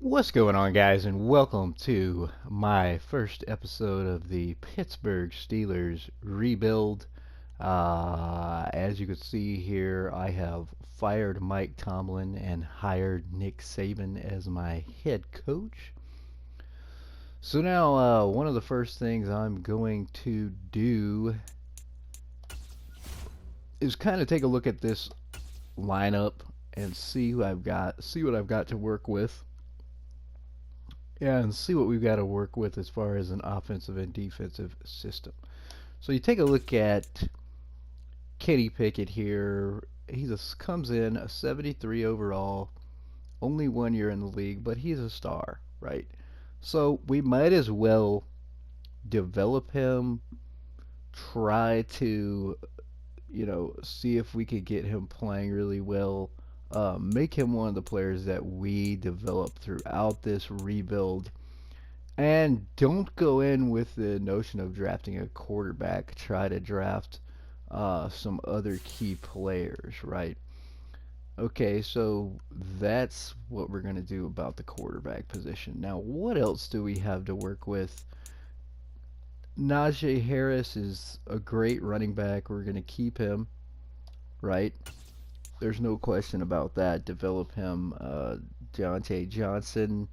What's going on, guys, and welcome to my first episode of the Pittsburgh Steelers rebuild. As you can see here, I have fired Mike Tomlin and hired Nick Saban as my head coach. So now, one of the first things I'm going to do is kind of take a look at this lineup and see what I've got to work with. Yeah, and see what we've got to work with as far as an offensive and defensive system. So you take a look at Kenny Pickett here. Comes in a 73 overall, only 1 year in the league, but he's a star, right? So we might as well develop him, try to, see if we could get him playing really well. Make him one of the players that we develop throughout this rebuild. And don't go in with the notion of drafting a quarterback. Try to draft some other key players, right? Okay, so that's what we're going to do about the quarterback position. Now, what else do we have to work with? Najee Harris is a great running back. We're going to keep him, right? There's no question about that. Develop him. Deontay Johnson,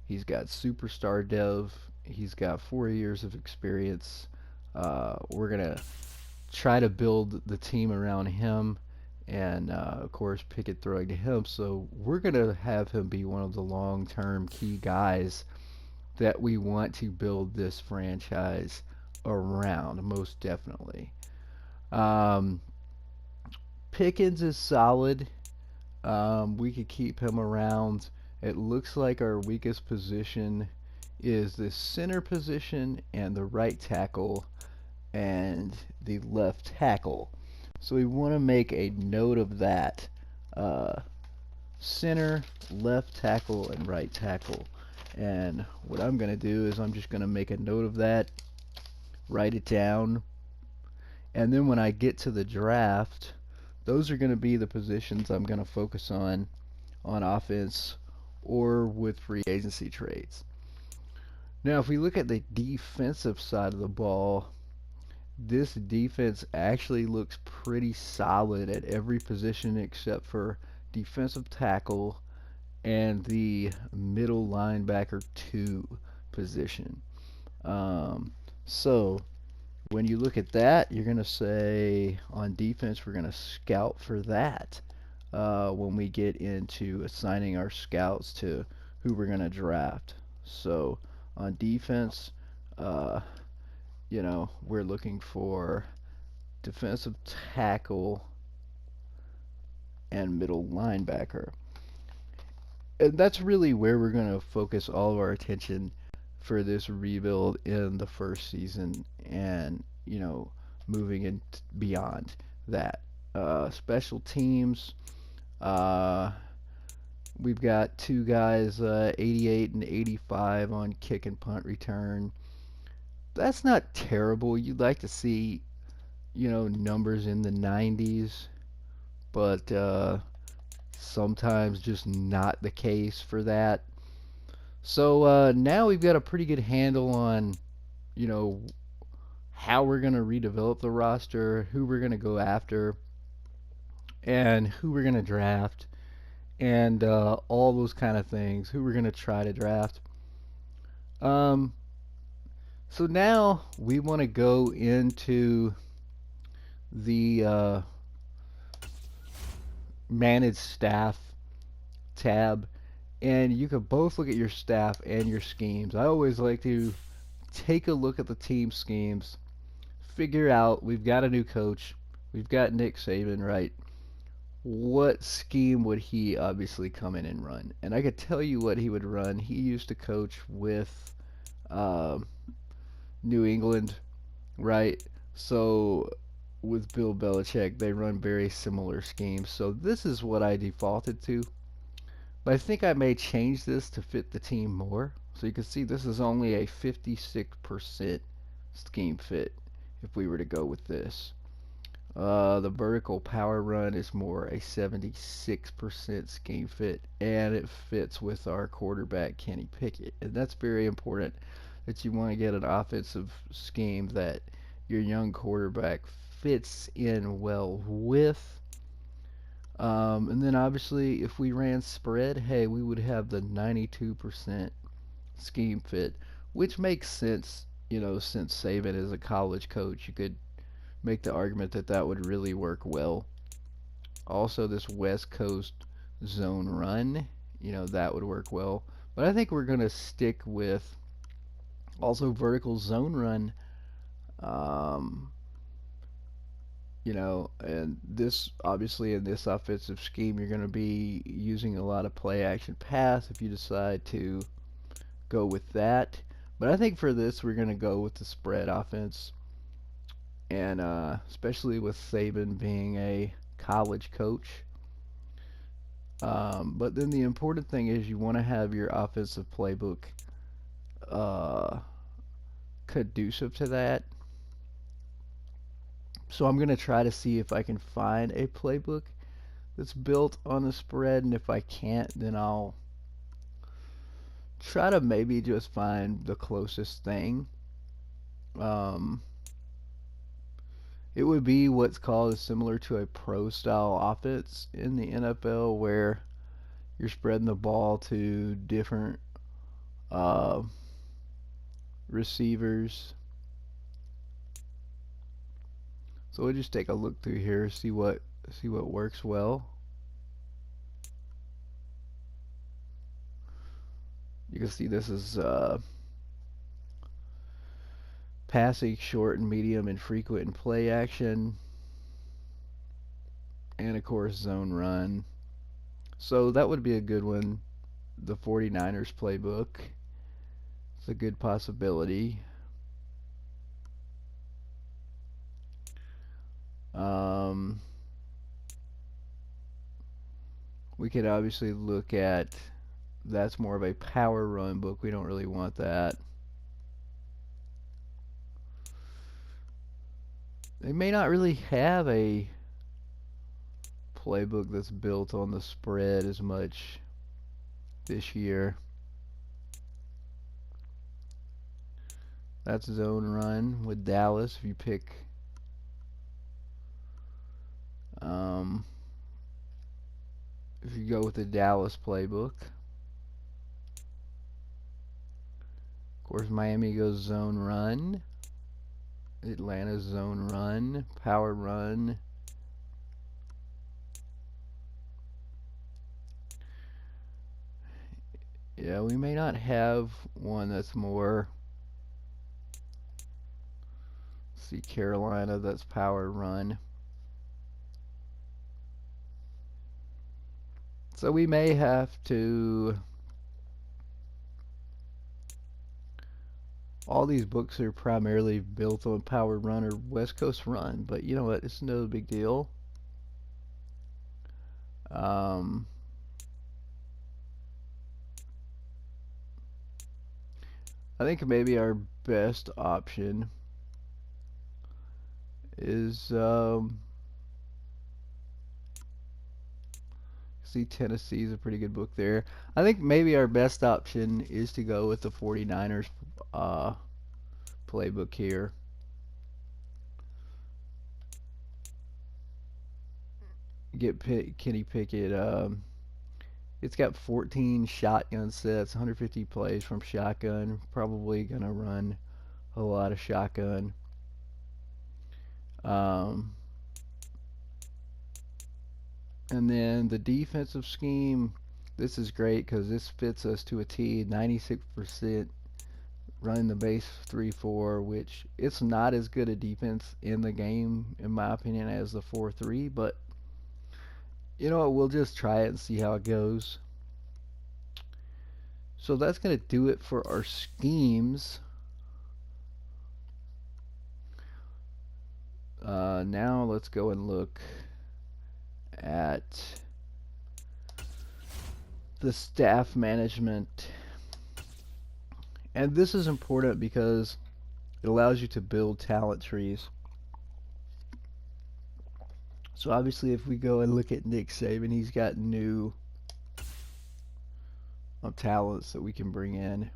he's got superstar dev. He's got 4 years of experience. We're going to try to build the team around him and, of course, Pickett throwing to him. So we're going to have him be one of the long-term key guys that we want to build this franchise around, most definitely. Um, Pickens is solid. We could keep him around. It looks like our weakest position is the center position and the right tackle and the left tackle. So we want to make a note of that. Center, left tackle, and right tackle. And what I'm going to do is I'm just going to make a note of that, write it down, and then when I get to the draft, those are going to be the positions I'm going to focus on offense or with free agency trades. Now, if we look at the defensive side of the ball, this defense actually looks pretty solid at every position except for defensive tackle and the middle linebacker 2 position. So when you look at that, you're going to say on defense, we're going to scout for that when we get into assigning our scouts to who we're going to draft. So on defense, we're looking for defensive tackle and middle linebacker. And that's really where we're going to focus all of our attention for this rebuild in the first season and, moving in beyond that. Special teams, we've got 2 guys, 88 and 85 on kick and punt return. That's not terrible. You'd like to see, numbers in the 90s, but sometimes just not the case for that. So now we've got a pretty good handle on, how we're going to redevelop the roster, who we're going to go after, and who we're going to draft, and all those kind of things, who we're going to try to draft. So now we want to go into the manage staff tab, and you can both look at your staff and your schemes. I always like to take a look at the team schemes, figure out we've got a new coach, we've got Nick Saban, right? What scheme would he obviously come in and run? And I could tell you what he would run. He used to coach with New England, right? So with Bill Belichick, they run very similar schemes. So this is what I defaulted to. But I think I may change this to fit the team more. So you can see this is only a 56% scheme fit if we were to go with this. The vertical power run is more a 76% scheme fit, and it fits with our quarterback Kenny Pickett. And that's very important that you want to get an offensive scheme that your young quarterback fits in well with. And then obviously, if we ran spread, hey, we would have the 92% scheme fit, which makes sense. Since Saban is a college coach, you could make the argument that that would really work well. Also, this West Coast zone run, that would work well. But I think we're going to stick with also vertical zone run. Um, and this obviously in this offensive scheme, you're going to be using a lot of play action pass if you decide to go with that. But I think for this, we're going to go with the spread offense. And especially with Saban being a college coach. But then the important thing is you want to have your offensive playbook uh, conducive to that. So I'm going to try to see if I can find a playbook that's built on the spread, and if I can't, then I'll try to maybe just find the closest thing. Um, it would be what's called similar to a pro style offense in the NFL where you're spreading the ball to different uh, receivers. So we'll just take a look through here, see what works well. You can see this is passing, short and medium and frequent and play action, and of course zone run. So that would be a good one. The 49ers playbook. It's a good possibility. We could obviously look at that's more of a power run book. We don't really want that. They may not really have a playbook that's built on the spread as much this year. That's zone run with Dallas. If you pick if you go with the Dallas playbook. Of course, Miami goes zone run. Atlanta zone run, power run. Yeah, we may not have one that's more. See Carolina, that's power run. So we may have to. All these books are primarily built on power run or West Coast run, but you know what? It's no big deal. I think maybe our best option is see Tennessee's a pretty good book there. I think maybe our best option is to go with the 49ers playbook here. Get Kenny Pickett. It's got 14 shotgun sets, 150 plays from shotgun. Probably gonna run a lot of shotgun. And then the defensive scheme, this is great because this fits us to a T. 96% running the base 3-4, which it's not as good a defense in the game, in my opinion, as the 4-3. But you know what? We'll just try it and see how it goes. So that's going to do it for our schemes. Now let's go and look at the staff management. And this is important because it allows you to build talent trees. So obviously, if we go and look at Nick Saban, he's got new talents that we can bring in,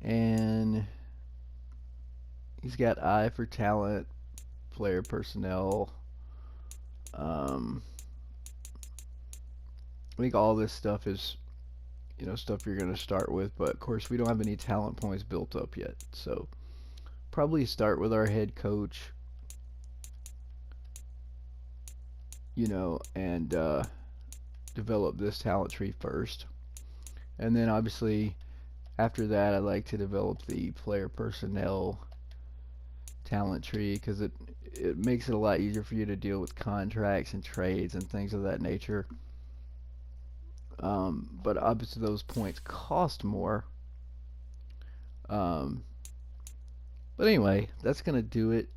and he's got eye for talent, player personnel. I think all this stuff is, stuff you're going to start with, but of course we don't have any talent points built up yet. So probably start with our head coach, and develop this talent tree first. And then obviously after that, I like to develop the player personnel talent tree because it makes it a lot easier for you to deal with contracts and trades and things of that nature. But obviously those points cost more. But anyway, that's gonna do it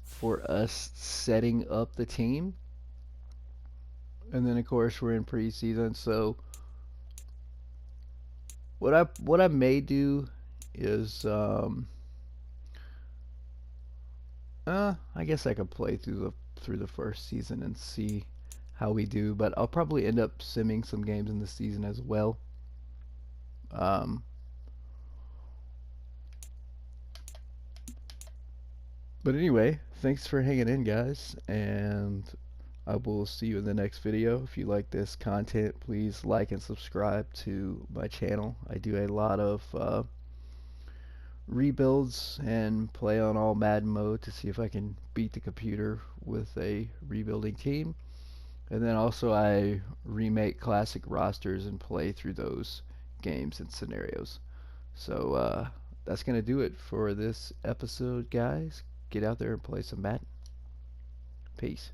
for us setting up the team. And then of course we're in preseason, so what I may do is I guess I could play through the first season and see how we do, but I'll probably end up simming some games in the season as well. Um, but anyway, thanks for hanging in, guys, and I will see you in the next video. If you like this content, please like and subscribe to my channel. I do a lot of rebuilds and play on all Madden mode to see if I can beat the computer with a rebuilding team. And then also I remake classic rosters and play through those games and scenarios. So that's going to do it for this episode, guys. Get out there and play some Madden. Peace.